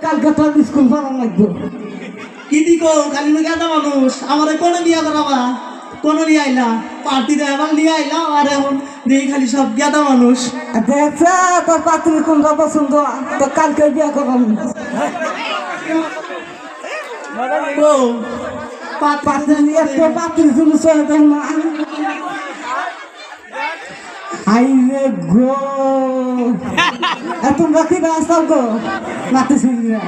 কালকে তো স্কুল পড়া লাগবে কি দিকো খালি গাদা মানুষ আমার কোনো বিয়া করাবা কোনো নিয়ে আইলা পার্টি দেওয়া নিয়ে আইলাম আর এখন দেখি খালি সব গাদা মানুষ দেখছে তোর পাত্রী কোনটা পছন্দ তো কালকে বিয়ে করলাম ও পাত্রী একটা পাত্রী শুনেছ না আইরে গো তোমরা কি রাস্তা গো নাতি ছেলে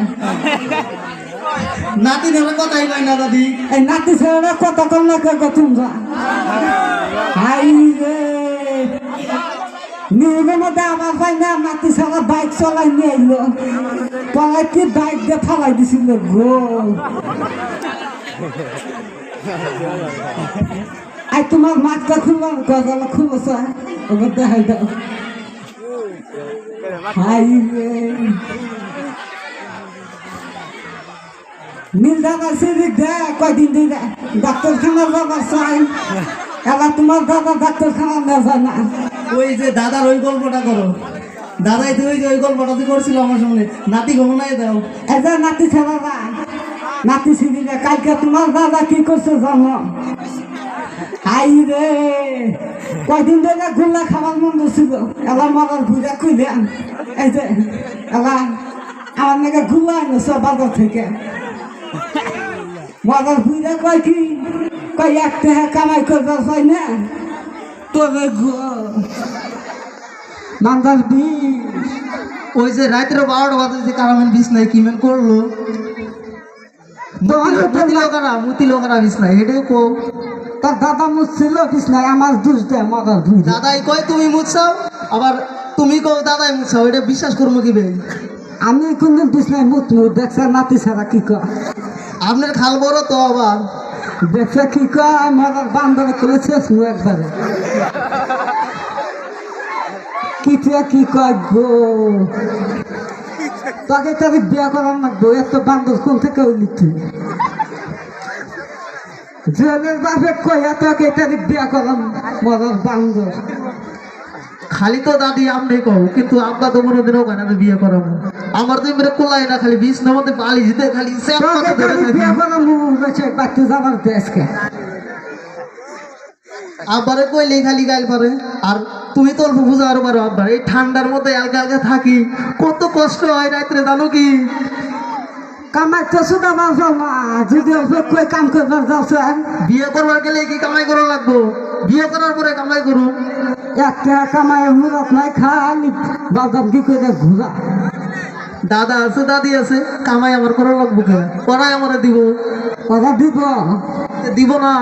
নাতি নেবে কথাই কয় না দাদি এই নাতি ছেলেরা কত কম না গো তোমরা আইরে নিউজের মধ্যে আমার ভাই না নাতি ছেলে বাইক চলাই নিয়ে এলো পরে কি বাইক দিয়ে ফালাই দিছিল গো আই তোমার মাছটা খুললাম গজালা খুলেছ ওকে দেখাই দাও হাই রে নীল দাদা সিরিক দে কয়দিন দিলে ডাক্তারখানার বাবার চাই এবার তোমার দাদা ডাক্তারখানা না যায় না ওই যে দাদার ওই গল্পটা করো দাদাই তো ওই যে ওই গল্পটা তুই করছিল আমার সঙ্গে নাতি ঘুমনাই দাও এই যে নাতি ছেলেরা নাতি সিরিকে কালকে তোমার দাদা কি করছে জানো আই রে কয়দিন ধরে গুল্লা খাবার মন ছিল এবার মরার ভুজা খুইলাম এই যে এবার আমার নাকি গুল্লা এনেছে বাজার থেকে মরার ভুজা কয় কি কয় এক টাকা কামাই করবার হয় না তবে গো মান্দার বিষ ওই যে রাত্রে 12টা বাজে কারামেন বিষ নাই কিমেন করলো মুতি লোকারা বিষ নাই এটাও কো তার দাদা মুছছিল কিছু নাই আমার দোষ দেয় মরার ভুজা দাদাই কয় তুমি মুছাও আবার তুমি কও দাদাই মুছাও এটা বিশ্বাস করবো কি বে আমি কোনদিন পিছনে মুতমু দেখছে নাতি ছাড়া কি কয় আপনার খাল বড় তো আবার দেখছে কি কয় মরার বান্ধব করে শেষ মু একবারে কি কয় গো তাকে তাকে বিয়া করার লাগবো এত বান্ধব কোন থেকে হইলি তুই জেলের বাপে কয়া তোকে তাকে বিয়া করাম মরার বান্ধব খালি তো দাদি আমরাই কও কিন্তু আব্বা তো কোনোদিনও কয় না যে বিয়ে করাবো আমার তো এমনি কোলাই না খালি বিষ নামতে পালি যেতে খালি বিয়া করাম বেঁচে বাড়তে যাবার দেশকে আব্বারে কইলেই খালি গাল পারে আর তুমি তো অল্প বুঝা আরো পারো আব্বার এই ঠান্ডার মধ্যে এলকা এলকা থাকি কত কষ্ট হয় রাত্রে জানো কি কামাই তো শুধু আমার না যদি কই কাম করবার যাচ্ছে বিয়ে করবার গেলে কি কামাই করা লাগবো বিয়ে করার পরে কামাই করুন একটা কামাই মুরত নাই খালি বাদাম কি করে ঘুরা দাদা আছে দাদি আছে কামাই আমার করা লাগবো কে করাই আমারে দিব কথা দিব দিব না